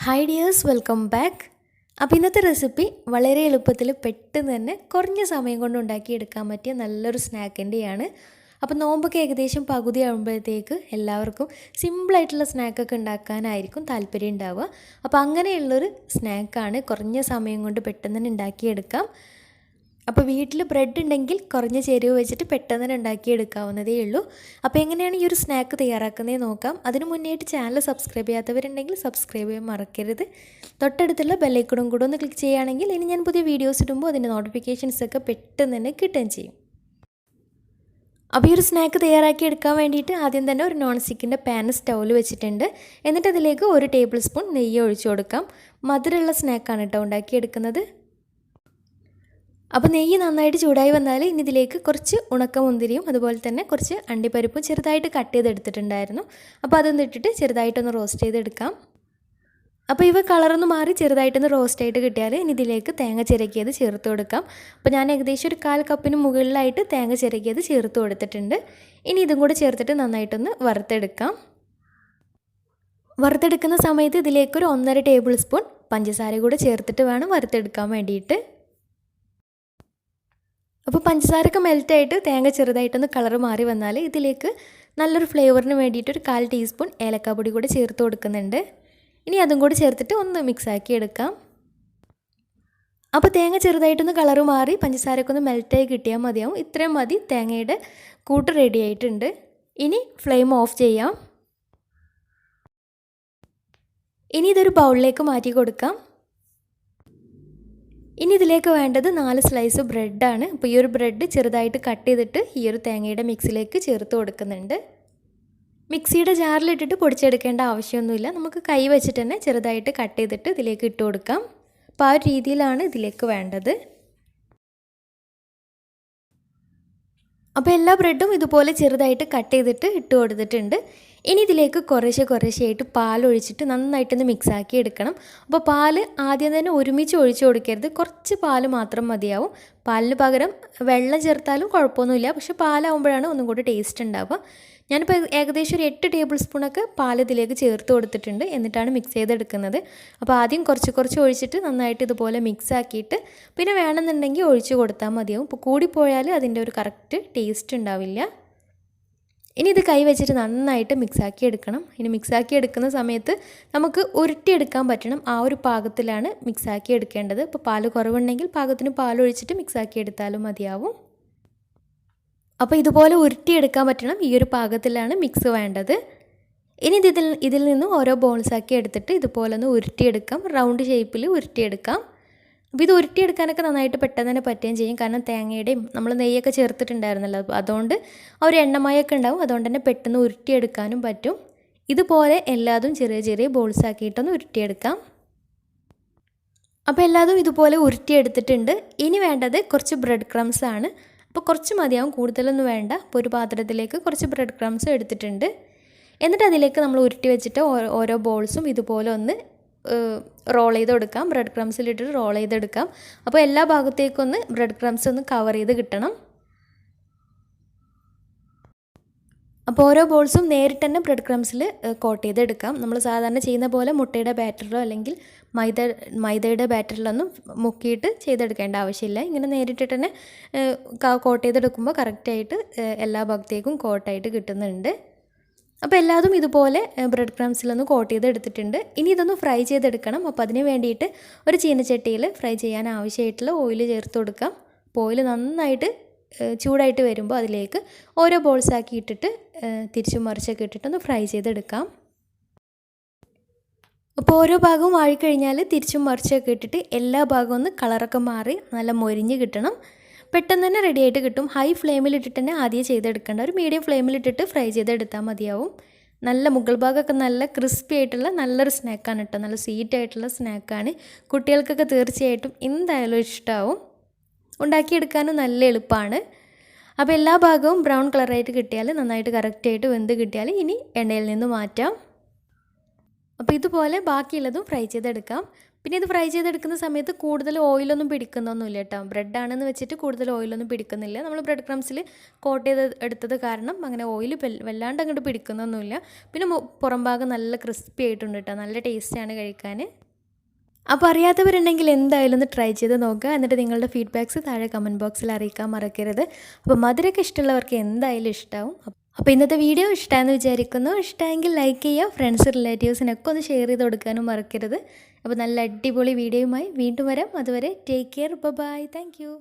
Hi dears, welcome back. അപ്പോൾ ഇന്നത്തെ recipe വളരെ എളുപ്പത്തിൽ പെട്ടെന്ന് തന്നെ കുറഞ്ഞ സമയം കൊണ്ട് ഉണ്ടാക്കിയെടുക്കാൻ പറ്റിയ നല്ലൊരു സ്നാക്കിൻ്റെയാണ്. അപ്പോൾ നോമ്പൊക്കെ ഏകദേശം പകുതി ആകുമ്പോഴത്തേക്ക് എല്ലാവർക്കും സിമ്പിളായിട്ടുള്ള സ്നാക്കൊക്കെ ഉണ്ടാക്കാനായിരിക്കും താല്പര്യം ഉണ്ടാവുക. അപ്പോൾ അങ്ങനെയുള്ളൊരു സ്നാക്കാണ്, കുറഞ്ഞ സമയം കൊണ്ട് പെട്ടെന്ന് തന്നെ ഉണ്ടാക്കിയെടുക്കാം. അപ്പോൾ വീട്ടിൽ ബ്രെഡ് ഉണ്ടെങ്കിൽ കുറഞ്ഞ ചേരുവ വെച്ചിട്ട് പെട്ടെന്ന് തന്നെ ഉണ്ടാക്കിയെടുക്കാവുന്നതേ ഉള്ളൂ. അപ്പോൾ എങ്ങനെയാണ് ഈ ഒരു സ്നാക്ക് തയ്യാറാക്കുന്നത് നോക്കാം. അതിന് മുന്നേയായിട്ട് ചാനൽ സബ്സ്ക്രൈബ് ചെയ്യാത്തവരുണ്ടെങ്കിൽ സബ്സ്ക്രൈബ് ചെയ്യാൻ മറക്കരുത്. തൊട്ടടുത്തുള്ള ബെല്ലൈക്കണും കൂടെ ഒന്ന് ക്ലിക്ക് ചെയ്യുകയാണെങ്കിൽ ഇനി ഞാൻ പുതിയ വീഡിയോസ് ഇടുമ്പോൾ അതിൻ്റെ നോട്ടിഫിക്കേഷൻസൊക്കെ പെട്ടെന്ന് തന്നെ കിട്ടുകയും ചെയ്യും. അപ്പോൾ ഈ ഒരു സ്നാക്ക് തയ്യാറാക്കി എടുക്കാൻ വേണ്ടിയിട്ട് ആദ്യം തന്നെ ഒരു നോൺ സ്റ്റിക്കിൻ്റെ പാൻ സ്റ്റൗവിൽ വെച്ചിട്ടുണ്ട്. എന്നിട്ട് അതിലേക്ക് 1 ടേബിൾ സ്പൂൺ നെയ്യ് ഒഴിച്ചു കൊടുക്കാം. മധുരമുള്ള സ്നാക്കാണ് കേട്ടോ ഉണ്ടാക്കിയെടുക്കുന്നത്. അപ്പോൾ നെയ്യ് നന്നായിട്ട് ചൂടായി വന്നാൽ ഇനി ഇതിലേക്ക് കുറച്ച് ഉണക്കമുന്തിരിയും അതുപോലെ തന്നെ കുറച്ച് അണ്ടിപ്പരിപ്പും ചെറുതായിട്ട് കട്ട് ചെയ്തെടുത്തിട്ടുണ്ടായിരുന്നു. അപ്പോൾ അതൊന്ന് ഇട്ടിട്ട് ചെറുതായിട്ടൊന്ന് റോസ്റ്റ് ചെയ്തെടുക്കാം. അപ്പോൾ ഇവ കളറൊന്ന് മാറി ചെറുതായിട്ടൊന്ന് റോസ്റ്റ് ആയിട്ട് കിട്ടിയാൽ ഇനി ഇതിലേക്ക് തേങ്ങ ചിരകിയത് ചേർത്ത് കൊടുക്കാം. അപ്പോൾ ഞാൻ ഏകദേശം ഒരു 1/4 കപ്പിന് മുകളിലായിട്ട് തേങ്ങ ചിരകിയത് ചേർത്ത് കൊടുത്തിട്ടുണ്ട്. ഇനി ഇതും കൂടെ ചേർത്തിട്ട് നന്നായിട്ടൊന്ന് വറുത്തെടുക്കാം. വറുത്തെടുക്കുന്ന സമയത്ത് ഇതിലേക്കൊരു 1.5 ടേബിൾ സ്പൂൺ പഞ്ചസാര കൂടെ ചേർത്തിട്ട് വേണം വറുത്തെടുക്കാൻ വേണ്ടിയിട്ട്. അപ്പോൾ പഞ്ചസാരയൊക്കെ മെൽറ്റായിട്ട് തേങ്ങ ചെറുതായിട്ടൊന്ന് കളർ മാറി വന്നാൽ ഇതിലേക്ക് നല്ലൊരു ഫ്ലേവറിന് വേണ്ടിയിട്ട് ഒരു 1/4 ടീസ്പൂൺ ഏലക്കാപ്പൊടി കൂടി ചേർത്ത് കൊടുക്കുന്നുണ്ട്. ഇനി അതും കൂടി ചേർത്തിട്ട് ഒന്ന് മിക്സാക്കി എടുക്കാം. അപ്പോൾ തേങ്ങ ചെറുതായിട്ടൊന്ന് കളർ മാറി പഞ്ചസാരയൊക്കെ ഒന്ന് മെൽറ്റായി കിട്ടിയാൽ മതിയാവും. ഇത്രയും മതി, തേങ്ങയുടെ കൂട്ട് റെഡി ആയിട്ടുണ്ട്. ഇനി ഫ്ലെയിം ഓഫ് ചെയ്യാം. ഇനി ഇതൊരു ബൗളിലേക്ക് മാറ്റി കൊടുക്കാം. ഇനി ഇതിലേക്ക് വേണ്ടത് 4 സ്ലൈസ് ബ്രെഡാണ്. അപ്പോൾ ഈ ഒരു ബ്രെഡ് ചെറുതായിട്ട് കട്ട് ചെയ്തിട്ട് ഈ ഒരു തേങ്ങയുടെ മിക്സിലേക്ക് ചേർത്ത് കൊടുക്കുന്നുണ്ട്. മിക്സിയുടെ ജാറിലിട്ടിട്ട് പൊടിച്ചെടുക്കേണ്ട ആവശ്യമൊന്നുമില്ല. നമുക്ക് കൈ വെച്ചിട്ട് തന്നെ ചെറുതായിട്ട് കട്ട് ചെയ്തിട്ട് ഇതിലേക്ക് ഇട്ട് കൊടുക്കാം. അപ്പോൾ ആ ഒരു രീതിയിലാണ് ഇതിലേക്ക് വേണ്ടത്. അപ്പോൾ എല്ലാ ബ്രെഡും ഇതുപോലെ ചെറുതായിട്ട് കട്ട് ചെയ്തിട്ട് ഇട്ട് കൊടുത്തിട്ടുണ്ട്. ഇനി ഇതിലേക്ക് കുറേശ്ശെയായിട്ട് പാലൊഴിച്ചിട്ട് നന്നായിട്ടൊന്ന് മിക്സാക്കി എടുക്കണം. അപ്പോൾ പാല് ആദ്യം തന്നെ ഒരുമിച്ച് ഒഴിച്ച് കൊടുക്കരുത്, കുറച്ച് പാല് മാത്രം മതിയാവും. പാലിന് പകരം വെള്ളം ചേർത്താലും കുഴപ്പമൊന്നുമില്ല, പക്ഷേ പാലാവുമ്പോഴാണ് ഒന്നും കൂടി ടേസ്റ്റ് ഉണ്ടാവുക. ഞാനിപ്പോൾ ഏകദേശം ഒരു 8 ടേബിൾ സ്പൂണൊക്കെ പാൽ ഇതിലേക്ക് ചേർത്ത് കൊടുത്തിട്ടുണ്ട്. എന്നിട്ടാണ് മിക്സ് ചെയ്തെടുക്കുന്നത്. അപ്പോൾ ആദ്യം കുറച്ച് ഒഴിച്ചിട്ട് നന്നായിട്ട് ഇതുപോലെ മിക്സ് ആക്കിയിട്ട് പിന്നെ വേണമെന്നുണ്ടെങ്കിൽ ഒഴിച്ച് കൊടുത്താൽ മതിയാവും. ഇപ്പോൾ കൂടിപ്പോയാൽ അതിൻ്റെ ഒരു കറക്റ്റ് ടേസ്റ്റ് ഉണ്ടാവില്ല. ഇനി ഇത് കൈ വെച്ചിട്ട് നന്നായിട്ട് മിക്സാക്കി എടുക്കണം. ഇനി മിക്സാക്കി എടുക്കുന്ന സമയത്ത് നമുക്ക് ഉരുട്ടിയെടുക്കാൻ പറ്റണം. ആ ഒരു പാകത്തിലാണ് മിക്സാക്കി എടുക്കേണ്ടത്. ഇപ്പോൾ പാൽ കുറവുണ്ടെങ്കിൽ പാകത്തിന് പാലൊഴിച്ചിട്ട് മിക്സാക്കി എടുത്താലും മതിയാവും. അപ്പോൾ ഇതുപോലെ ഉരുട്ടിയെടുക്കാൻ പറ്റണം. ഈ ഒരു പാകത്തിലാണ് മിക്സ് വേണ്ടത്. ഇനി ഇതിൽ നിന്ന് ഓരോ ബോൾസാക്കി എടുത്തിട്ട് ഇതുപോലെ ഒന്ന് ഉരുട്ടിയെടുക്കാം. റൗണ്ട് ഷേപ്പിൽ ഉരുട്ടിയെടുക്കാം. അപ്പോൾ ഇത് ഉരുട്ടിയെടുക്കാനൊക്കെ നന്നായിട്ട് പെട്ടെന്ന് തന്നെ പറ്റുകയും ചെയ്യും. കാരണം തേങ്ങയുടെയും നമ്മൾ നെയ്യൊക്കെ ചേർത്തിട്ടുണ്ടായിരുന്നല്ലോ, അതുകൊണ്ട് ആ ഒരു എണ്ണമയമൊക്കെ ഉണ്ടാവും. അതുകൊണ്ട് തന്നെ പെട്ടെന്ന് ഉരുട്ടിയെടുക്കാനും പറ്റും. ഇതുപോലെ എല്ലാതും ചെറിയ ബോൾസാക്കിയിട്ടൊന്ന് ഉരുട്ടിയെടുക്കാം. അപ്പോൾ എല്ലാതും ഇതുപോലെ ഉരുട്ടിയെടുത്തിട്ടുണ്ട്. ഇനി വേണ്ടത് കുറച്ച് ബ്രെഡ് ക്രംസ് ആണ്. അപ്പോൾ കുറച്ച് മതിയാവും, കൂടുതലൊന്നും വേണ്ട. അപ്പോൾ ഒരു പാത്രത്തിലേക്ക് കുറച്ച് ബ്രെഡ് ക്രംസ് എടുത്തിട്ടുണ്ട്. എന്നിട്ട് അതിലേക്ക് നമ്മൾ ഉരുട്ടി വെച്ചിട്ട് ഓരോ ബോൾസും ഇതുപോലെ ഒന്ന് റോൾ ചെയ്ത് കൊടുക്കാം. ബ്രെഡ് ക്രംസിലിട്ടിട്ട് റോൾ ചെയ്തെടുക്കാം. അപ്പോൾ എല്ലാ ഭാഗത്തേക്കൊന്ന് ബ്രെഡ് ക്രംസ് ഒന്ന് കവർ ചെയ്ത് കിട്ടണം. അപ്പോൾ ഓരോ ബോൾസും നേരിട്ട് തന്നെ ബ്രെഡ് ക്രംസിൽ കോട്ട് ചെയ്തെടുക്കാം. നമ്മൾ സാധാരണ ചെയ്യുന്ന പോലെ മുട്ടയുടെ ബാറ്ററിലോ അല്ലെങ്കിൽ മൈദയുടെ ബാറ്ററിലൊന്നും മുക്കിയിട്ട് ചെയ്തെടുക്കേണ്ട ആവശ്യമില്ല. ഇങ്ങനെ നേരിട്ടിട്ട് തന്നെ കോട്ട് ചെയ്തെടുക്കുമ്പോൾ കറക്റ്റായിട്ട് എല്ലാ ഭാഗത്തേക്കും കോട്ടായിട്ട് കിട്ടുന്നുണ്ട്. അപ്പോൾ എല്ലാതും ഇതുപോലെ ബ്രെഡ് ക്രംസിലൊന്ന് കോട്ട് ചെയ്തെടുത്തിട്ടുണ്ട്. ഇനി ഇതൊന്ന് ഫ്രൈ ചെയ്തെടുക്കണം. അപ്പോൾ അതിന് വേണ്ടിയിട്ട് ഒരു ചീനച്ചട്ടിയിൽ ഫ്രൈ ചെയ്യാൻ ആവശ്യമായിട്ടുള്ള ഓയിൽ ചേർത്ത് കൊടുക്കാം. അപ്പോൾ ഓയിൽ നന്നായിട്ട് ചൂടായിട്ട് വരുമ്പോൾ അതിലേക്ക് ഓരോ ബോൾസാക്കി ഇട്ടിട്ട് തിരിച്ചും മറിച്ചൊക്കെ ഇട്ടിട്ടൊന്ന് ഫ്രൈ ചെയ്തെടുക്കാം. അപ്പോൾ ഓരോ ഭാഗവും ആയിക്കഴിഞ്ഞാൽ തിരിച്ചും മറിച്ചൊക്കെ ഇട്ടിട്ട് എല്ലാ ഭാഗവും ഒന്ന് കളറൊക്കെ മാറി നല്ല മൊരിഞ്ഞ് കിട്ടണം. പെട്ടെന്ന് തന്നെ റെഡി ആയിട്ട് കിട്ടും. ഹൈ ഫ്ലെയിമിലിട്ടിട്ട് തന്നെ ആദ്യം ചെയ്തെടുക്കേണ്ട, ഒരു മീഡിയം ഫ്ലെയിമിലിട്ടിട്ട് ഫ്രൈ ചെയ്തെടുത്താൽ മതിയാവും. നല്ല മുകൾ ഭാഗമൊക്കെ നല്ല ക്രിസ്പി ആയിട്ടുള്ള നല്ലൊരു സ്നാക്കാണ് കേട്ടോ. നല്ല സ്വീറ്റ് ആയിട്ടുള്ള സ്നാക്കാണ്. കുട്ടികൾക്കൊക്കെ തീർച്ചയായിട്ടും എന്തായാലും ഇഷ്ടമാവും. ഉണ്ടാക്കിയെടുക്കാനും നല്ല എളുപ്പമാണ്. അപ്പോൾ എല്ലാ ഭാഗവും ബ്രൗൺ കളറായിട്ട് കിട്ടിയാൽ, നന്നായിട്ട് കറക്റ്റായിട്ട് വെന്ത് കിട്ടിയാൽ ഇനി എണ്ണയിൽ നിന്ന് മാറ്റാം. അപ്പോൾ ഇതുപോലെ ബാക്കിയുള്ളതും ഫ്രൈ ചെയ്തെടുക്കാം. പിന്നെ ഇത് ഫ്രൈ ചെയ്തെടുക്കുന്ന സമയത്ത് കൂടുതൽ ഓയിലൊന്നും പിടിക്കുന്നൊന്നുമില്ല കേട്ടോ. ബ്രെഡാണെന്ന് വെച്ചിട്ട് കൂടുതൽ ഓയിലൊന്നും പിടിക്കുന്നില്ല. നമ്മൾ ബ്രെഡ് ക്രംസിൽ കോട്ട് ചെയ്ത് എടുത്തത് കാരണം അങ്ങനെ ഓയിൽ വല്ലാണ്ട് അങ്ങോട്ട് പിടിക്കുന്നൊന്നുമില്ല. പിന്നെ പുറം ഭാഗം നല്ല ക്രിസ്പി ആയിട്ടുണ്ട് കേട്ടോ. നല്ല ടേസ്റ്റാണ് കഴിക്കാൻ. അപ്പോൾ അറിയാത്തവരുണ്ടെങ്കിൽ എന്തായാലും ഒന്ന് ട്രൈ ചെയ്ത് നോക്കുക. എന്നിട്ട് നിങ്ങളുടെ ഫീഡ്ബാക്ക്സ് താഴെ കമൻറ്റ് ബോക്സിൽ അറിയിക്കാൻ മറക്കരുത്. അപ്പോൾ മധുരമൊക്കെ ഇഷ്ടമുള്ളവർക്ക് എന്തായാലും ഇഷ്ടമാവും. അപ്പോൾ ഇന്നത്തെ വീഡിയോ ഇഷ്ടമാണെന്ന് വിചാരിക്കുന്നു. ഇഷ്ടമെങ്കിൽ ലൈക്ക് ചെയ്യുക. ഫ്രണ്ട്സ് റിലേറ്റീവ്സിനൊക്കെ ഒന്ന് ഷെയർ ചെയ്ത് കൊടുക്കാനും മറക്കരുത്. അപ്പോൾ നല്ല അടിപൊളി വീഡിയോയുമായി വീണ്ടും വരാം. അതുവരെ take care. Bye. Thank U.